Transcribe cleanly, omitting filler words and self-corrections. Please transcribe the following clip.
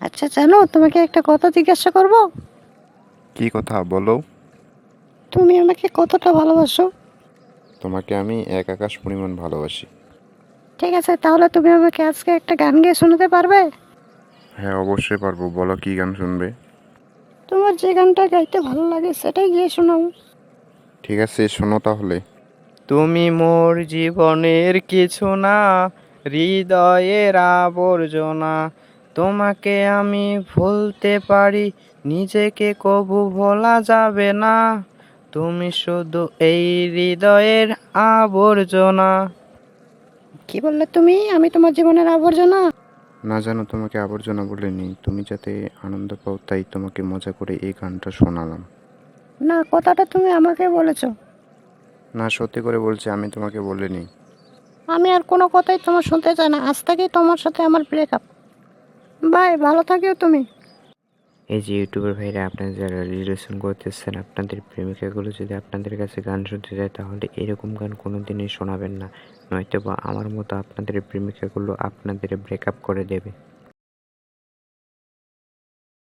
আচ্ছা জানো, তোমাকে একটা কথা জিজ্ঞাসা করব। কি কথা বলো? তুমি আমাকে কতটা ভালোবাসো? তোমাকে আমি এক আকাশ পরিমাণ ভালোবাসি। ঠিক আছে, তাহলে তুমি আমাকে আজকে একটা গান গেয়ে শোনাতে পারবে? হ্যাঁ, অবশ্যই পারবো। বলো কি গান শুনবে? তোমার যে গানটা গাইতে ভালো লাগে সেটাই গিয়ে শোনাও। ঠিক আছে, শোনো তাহলে। তুমি মোর জীবনের কিছু না, হৃদয়ের আবর্জনা। তোমাকে আমি ভুলতে পারি, নিজেকে কবু ভোলা যাবে না। তুমি শুধু এই হৃদয়ের আবর্জনা। কি বললে তুমি? আমি তোমার জীবনের আবর্জনা? না জানো, তোমাকে আবর্জনা বলিনি। তুমি যাতে আনন্দ পাও তাই তোমাকে মজা করে এই গানটা শোনালাম। না, কথাটা তুমি আমাকে বলেছো। না, সত্যি করে বলছি, আমি তোমাকে বলিনি। আমি আর কোনো কথাই তোমার শুনতে চাই না, আজ থেকেই তোমার সাথে আমার ব্রেকআপ। বাই, ভালো থাকিও তুমি। এই যে ইউটিউবের ভাইরা, আপনারা যারা রিলেশন করতেছেন, আপনাদের প্রেমিকাগুলো যদি আপনাদের কাছে গান শুনতে যায় তাহলে এরকম গান কোনোদিনই শোনাবেন না, নয়তো বা আমার মতো আপনাদের প্রেমিকাগুলো আপনাদের ব্রেকআপ করে দেবে।